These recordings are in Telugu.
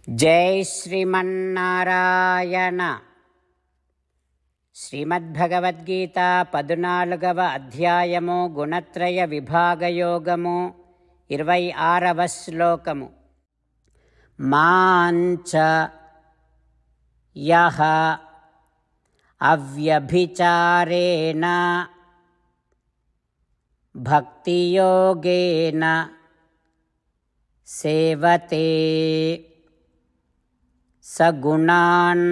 జై శ్రీమన్నారాయణ. శ్రీమద్భగవద్గీత 14వ అధ్యాయము గుణత్రయ విభాగయోగము 26వ శ్లోకము. మాంచ యః అవ్యభిచారేణ భక్తియోగేన సేవతే సగుణాన్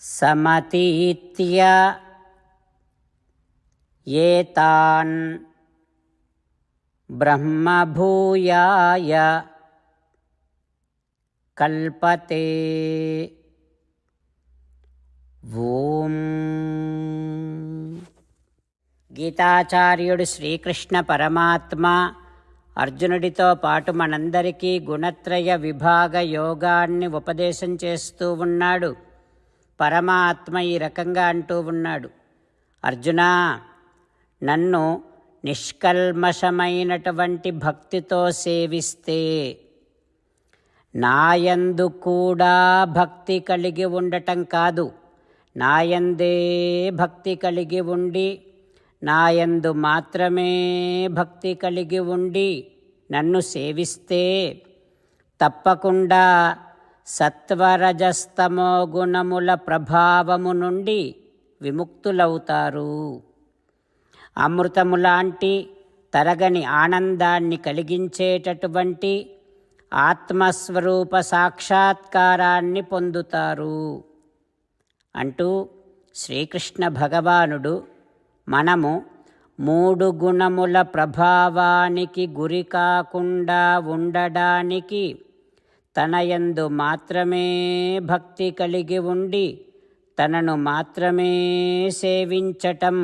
సమతీత్య ఏతాన్ బ్రహ్మభూయాయ కల్పతే. ఓం. గీతాచార్యుడు శ్రీకృష్ణ పరమాత్మ అర్జునుడితో పాటు మనందరికీ గుణత్రయ విభాగ యోగాన్ని ఉపదేశం చేస్తూ ఉన్నాడు. పరమాత్మ ఈ రకంగా అంటూ ఉన్నాడు, అర్జునా, నన్ను నిష్కల్మషమైనటువంటి భక్తితో సేవిస్తే, నాయందు కూడా భక్తి కలిగి ఉండటం కాదు, నాయందే భక్తి కలిగి ఉండి, నాయందు మాత్రమే భక్తి కలిగి ఉండి నన్ను సేవిస్తే తప్పకుండా సత్వరజస్తమో గుణముల ప్రభావము నుండి విముక్తులవుతారు. అమృతము లాంటి తరగని ఆనందాన్ని కలిగించేటటువంటి ఆత్మస్వరూప సాక్షాత్కారాన్ని పొందుతారు అంటూ శ్రీకృష్ణ భగవానుడు మనము 3 గుణముల ప్రభావానికి గురి కాకుండా ఉండడానికి తనయందు మాత్రమే భక్తి కలిగి ఉండి తనను మాత్రమే సేవించటం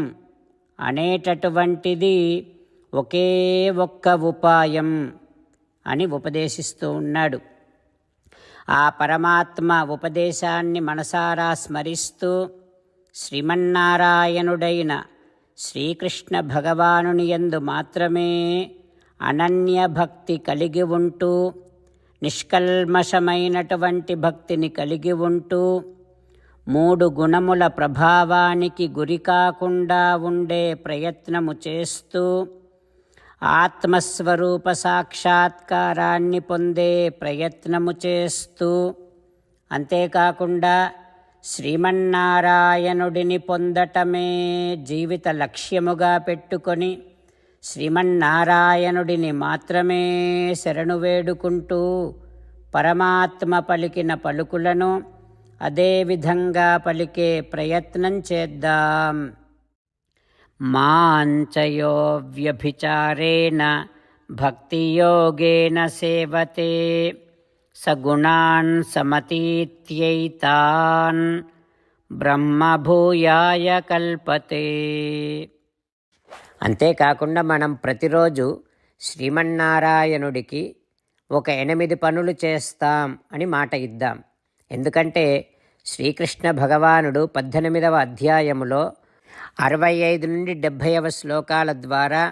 అనేటటువంటిది ఒకే ఒక్క ఉపాయం అని ఉపదేశిస్తూ ఉన్నాడు. ఆ పరమాత్మ ఉపదేశాన్ని మనసారా స్మరిస్తూ శ్రీమన్నారాయణుడైన శ్రీకృష్ణ భగవానుని యందు మాత్రమే అనన్య భక్తి కలిగి ఉంటూ, నిష్కల్మషమైనటువంటి భక్తిని కలిగి ఉంటూ, 3 గుణముల ప్రభావానికి గురి కాకుండా ఉండే ప్రయత్నము చేస్తూ, ఆత్మస్వరూప సాక్షాత్కారాన్ని పొందే ప్రయత్నము చేస్తూ, అంతేకాకుండా శ్రీమన్నారాయణుడిని పొందటమే జీవిత లక్ష్యముగా పెట్టుకొని శ్రీమన్నారాయణుడిని మాత్రమే శరణు వేడుకుంటూ పరమాత్మ పలికిన పలుకులను అదేవిధంగా పలికే ప్రయత్నం చేద్దాం. మాంచయో వ్యభిచారేణ భక్తియోగేన సేవతే సగుణాన్ సమతీత్యైతాన్ బ్రహ్మభూయాయ కల్పతే. అంతేకాకుండా మనం ప్రతిరోజు శ్రీమన్నారాయణుడికి ఒక 8 పనులు చేస్తాం అని మాట ఇద్దాం. ఎందుకంటే శ్రీకృష్ణ భగవానుడు 18వ అధ్యాయములో 65 నుండి 70వ శ్లోకాల ద్వారా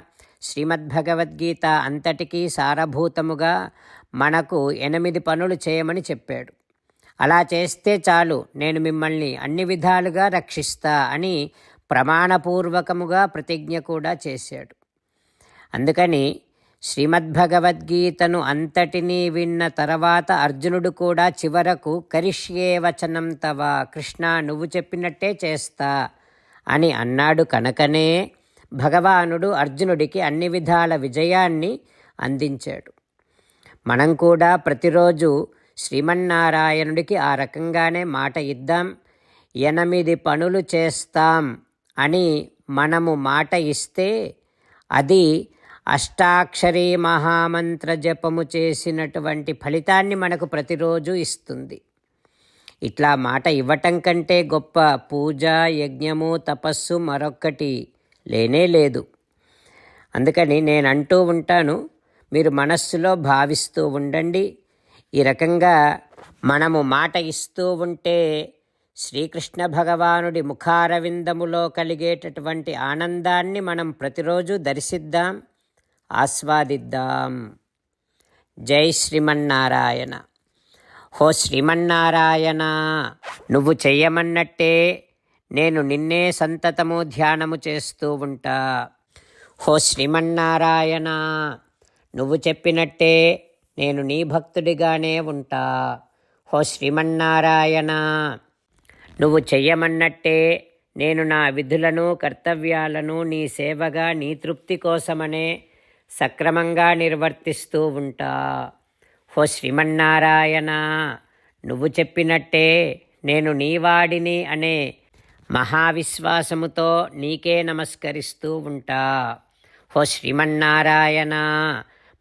శ్రీమద్భగవద్గీత అంతటికీ సారభూతముగా మనకు 8 పనులు చేయమని చెప్పాడు. అలా చేస్తే చాలు, నేను మిమ్మల్ని అన్ని విధాలుగా రక్షిస్తా అని ప్రమాణపూర్వకముగా ప్రతిజ్ఞ కూడా చేశాడు. అందుకని శ్రీమద్భగవద్గీతను అంతటినీ విన్న తర్వాత అర్జునుడు కూడా చివరకు కరిష్యే వచనం తవ, కృష్ణ నువ్వు చెప్పినట్టే చేస్తా అని అన్నాడు. కనుకనే భగవానుడు అర్జునుడికి అన్ని విధాల విజయాన్ని అందించాడు. మనం కూడా ప్రతిరోజు శ్రీమన్నారాయణుడికి ఆ రకంగానే మాట ఇద్దాం. 8 పనులు చేస్తాం అని మనము మాట ఇస్తే అది అష్టాక్షరీ మహామంత్ర జపము చేసినటువంటి ఫలితాన్ని మనకు ప్రతిరోజు ఇస్తుంది. ఇట్లా మాట ఇవ్వటం కంటే గొప్ప పూజ, యజ్ఞము, తపస్సు మరొక్కటి లేనే లేదు. అందుకని నేను అంటూ ఉంటాను, మీరు మనస్సులో భావిస్తూ ఉండండి. ఈ రకంగా మనము మాట ఇస్తూ ఉంటే శ్రీకృష్ణ భగవానుడి ముఖారవిందములో కలిగేటటువంటి ఆనందాన్ని మనం ప్రతిరోజు దర్శిద్దాం, ఆస్వాదిద్దాం. జై శ్రీమన్నారాయణ. హో శ్రీమన్నారాయణ, నువ్వు చెయ్యమన్నట్టే నేను నిన్నే సంతతము ధ్యానము చేస్తూ ఉంటా. హో శ్రీమన్నారాయణ, నువ్వు చెప్పినట్టే నేను నీ భక్తుడిగానే ఉంటా. హో శ్రీమన్నారాయణ, నువ్వు చెయ్యమన్నట్టే నేను నా విధులను కర్తవ్యాలను నీ సేవగా నీ తృప్తి కోసమనే సక్రమంగా నిర్వర్తిస్తూ ఉంటా. హో శ్రీమన్నారాయణ, నువ్వు చెప్పినట్టే నేను నీవాడిని అనే మహావిశ్వాసముతో నీకే నమస్కరిస్తూ ఉంటా. హో శ్రీమన్నారాయణ,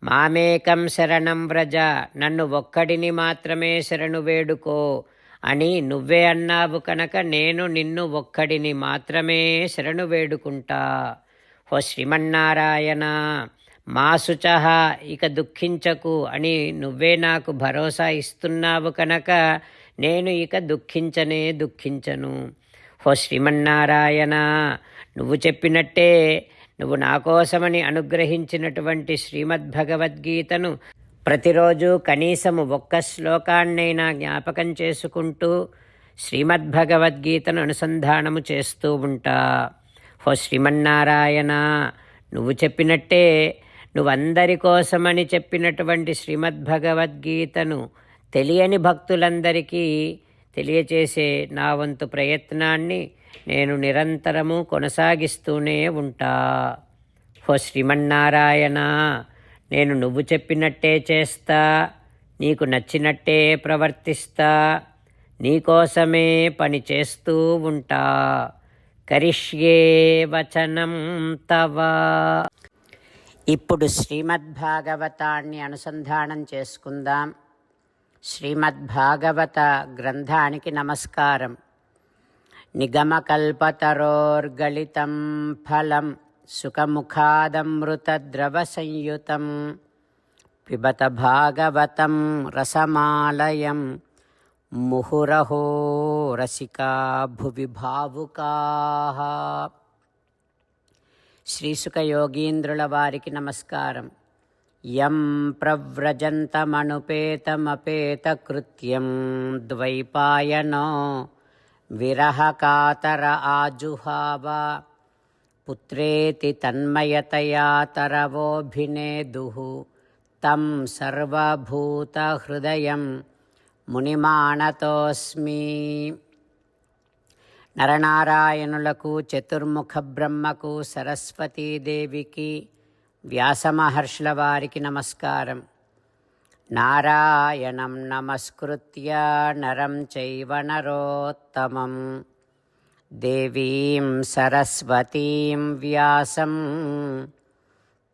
మామేకం శరణం వ్రజ, నన్ను ఒక్కడిని మాత్రమే శరణు వేడుకో అని నువ్వే అన్నావు కనుక నేను నిన్ను ఒక్కడిని మాత్రమే శరణు వేడుకుంటా. హో శ్రీమన్నారాయణ, మా శుచః, ఇక దుఃఖించకు అని నువ్వే నాకు భరోసా ఇస్తున్నావు కనుక నేను ఇక దుఃఖించను. హో శ్రీమన్నారాయణ, నువ్వు చెప్పినట్టే నువ్వు నా కోసమని అనుగ్రహించినటువంటి శ్రీమద్భగవద్గీతను ప్రతిరోజు కనీసము ఒక్క శ్లోకాన్నైనా జ్ఞాపకం చేసుకుంటూ శ్రీమద్భగవద్గీతను అనుసంధానము చేస్తూ ఉంటా. హో శ్రీమన్నారాయణ, నువ్వు చెప్పినట్టే నువ్వందరి కోసమని చెప్పినటువంటి శ్రీమద్భగవద్గీతను తెలియని భక్తులందరికీ తెలియచేసే నా వంతు ప్రయత్నాన్ని నేను నిరంతరము కొనసాగిస్తూనే ఉంటా. హో శ్రీమన్నారాయణ, నేను నువ్వు చెప్పినట్టే చేస్తా, నీకు నచ్చినట్టే ప్రవర్తిస్తా, నీకోసమే పని చేస్తూ ఉంటా. కరిష్యే వచనం తవ. ఇప్పుడు శ్రీమద్భాగవతాన్ని అనుసంధానం చేసుకుందాం. శ్రీమద్భాగవత గ్రంథానికి నమస్కారం. నిగమకల్పతరోర్గళితం ఫలం సుఖముఖాదమృతద్రవ సంయుతం పిబత భాగవతం రసమాలయం ముహురహో రసికా భువి భావుకాః. శ్రీసుఖయోగీంద్రుల వారికి నమస్కారం. యం ప్రవ్రజంతమనుపేతమపేతకృత్యం ద్వైపాయనో విరహకాతర ఆజుహావ పుత్రేతి తన్మయతయా తరవోభినేదుః తం సర్వభూతహృదయం మునిమానతోస్మి. నరనారాయణులకు, చతుర్ముఖ బ్రహ్మకు, సరస్వతీదేవికి, వ్యాసమహర్షుల వారికి నమస్కారం. నారాయణం నమస్కృత్య నరం చైవ నరోత్తమం దేవీం సరస్వతీం వ్యాసం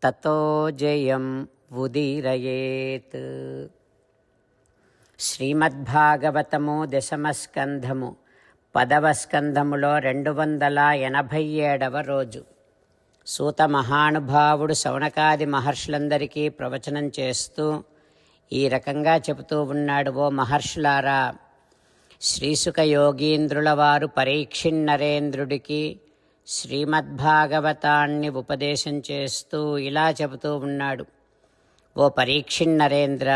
తతో జయం ఉదీరయేత్. శ్రీమద్భాగవతము 10వ స్కంధము 10వ స్కంధములో 287వ రోజు. సూత మహానుభావుడు శౌనకాది మహర్షులందరికీ ప్రవచనం చేస్తూ ఈ రకంగా చెబుతూ ఉన్నాడు. ఓ మహర్షులారా, శ్రీసుఖ యోగీంద్రుల వారు పరీక్షిన్నరేంద్రుడికి శ్రీమద్భాగవతాన్ని ఉపదేశం చేస్తూ ఇలా చెబుతూ ఉన్నాడు. ఓ పరీక్షిన్నరేంద్ర,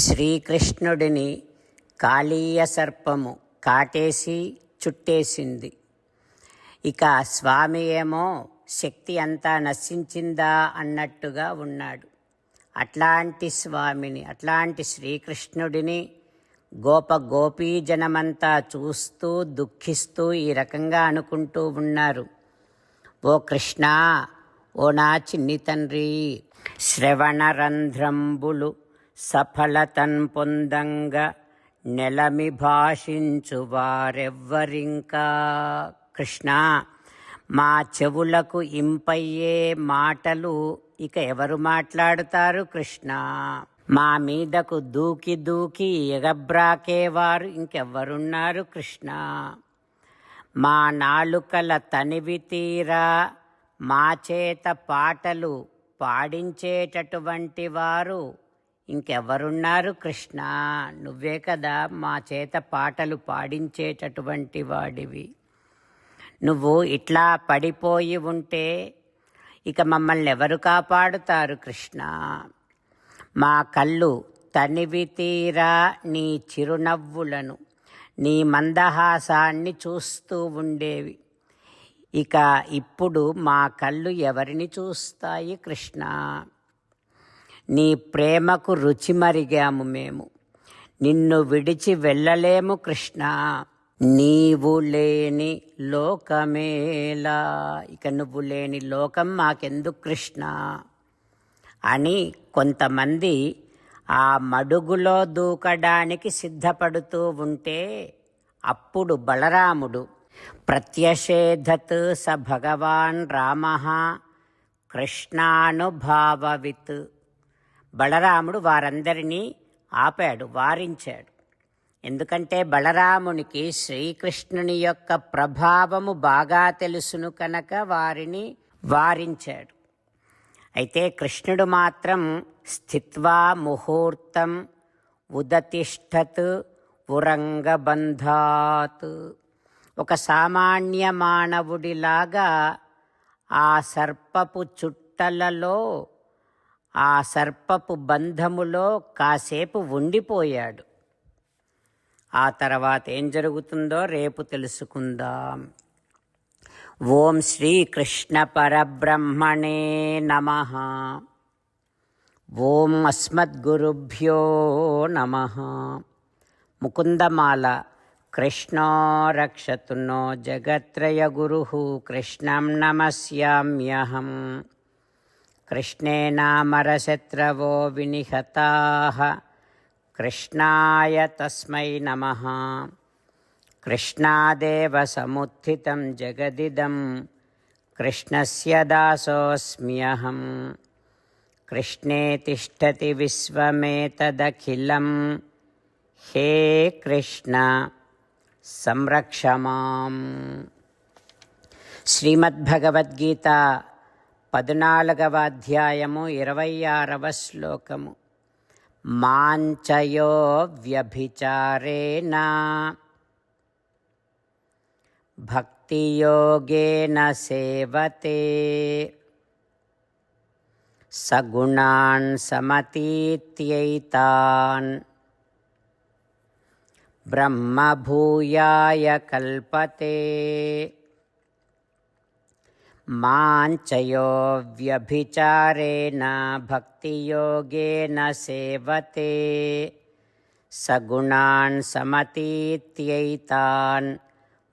శ్రీకృష్ణుడిని కాళీయ సర్పము కాటేసి చుట్టేసింది. ఇక స్వామి ఏమో శక్తి అంతా నశించిందా అన్నట్టుగా ఉన్నాడు. అట్లాంటి స్వామిని, అట్లాంటి శ్రీకృష్ణుడిని గోపీజనమంతా చూస్తూ దుఃఖిస్తూ ఈ రకంగా అనుకుంటూ ఉన్నారు. ఓ కృష్ణ, ఓ నా చిన్ని తండ్రి, శ్రవణరంధ్రంబులు సఫలతన్ పొందంగా నెలమి భాషించు వారెవ్వరింకా. కృష్ణ, మా చెవులకు ఇంపయ్యే మాటలు ఇక ఎవరు మాట్లాడుతారు కృష్ణ? మా మీదకు దూకి దూకి ఎగబ్రాకేవారు ఇంకెవ్వరున్నారు కృష్ణ? మా నాలుకల తనివి తీరా మా చేత పాటలు పాడించేటటువంటి వారు ఇంకెవరున్నారు కృష్ణ? నువ్వే కదా మా చేత పాటలు పాడించేటటువంటి వాడివి. నువ్వు ఇట్లా పడిపోయి ఉంటే ఇక మమ్మల్ని ఎవరు కాపాడుతారు కృష్ణ? మా కళ్ళు తనివి తీరా నీ చిరునవ్వులను, నీ మందహాసాన్ని చూస్తూ ఉండేవి. ఇక ఇప్పుడు మా కళ్ళు ఎవరిని చూస్తాయి కృష్ణ? నీ ప్రేమకు రుచి మరిగాము మేము, నిన్ను విడిచి వెళ్ళలేము కృష్ణ. నీవు లేని లోకమేలా, ఇక నువ్వు లేని లోకం మాకెందుకు కృష్ణ అని కొంతమంది ఆ మడుగులో దూకడానికి సిద్ధపడుతూ ఉంటే అప్పుడు బలరాముడు ప్రత్యషేధత్ స భగవాన్ రామ కృష్ణానుభావవిత్, బలరాముడు వారందరినీ ఆపాడు, వారించాడు. ఎందుకంటే బలరామునికి శ్రీకృష్ణుని యొక్క ప్రభావము బాగా తెలుసును కనుక వారిని వారించాడు. అయితే కృష్ణుడు మాత్రం స్థిత్వా ముహూర్తం ఉదతిష్ఠత్ ఉరంగబంధాత్, ఒక సామాన్య మానవుడిలాగా ఆ సర్పపు చుట్టలలో, ఆ సర్పపు బంధములో కాసేపు ఉండిపోయాడు. ఆ తర్వాత ఏం జరుగుతుందో రేపు తెలుసుకుందాం. ఓం శ్రీకృష్ణ పరబ్రహ్మణే నమః. ఓం అస్మద్గురుభ్యో నమః. ముకుందమాల. కృష్ణో రక్షతు నో జగత్రయగురుః కృష్ణం నమస్యామ్యహం. కృష్ణేనామరశత్రవో వినిహతాః కృష్ణాయ తస్మై నమః. కృష్ణాదేవ సముత్థితం జగదిదం కృష్ణస్య దాసోऽస్మ్యహం. కృష్ణే తిష్టతి విశ్వమేతదఖిలం హే కృష్ణ సంరక్ష మాం. శ్రీమద్భగవద్గీత 14వ అధ్యాయము 26వ శ్లోకము. మాంచయో వ్యభిచారేణ భక్తియోగేన సేవతే సగుణాన్ సమతీత్యైతాన్ బ్రహ్మభూయాయ కల్పతే. మాంచయో వ్యభిచారేణ భక్తియోగేన సేవతే సగుణాన్ సమతీత్యైతాన్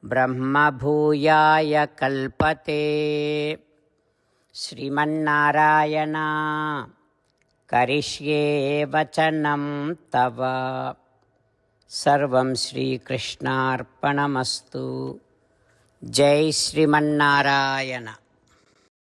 బ్రహ్మభూయాయ కల్పతే. శ్రీమన్నారాయణ కరిష్యే వచనం తవ. సర్వం శ్రీకృష్ణార్పణమస్తు. జై శ్రీమన్నారాయణ.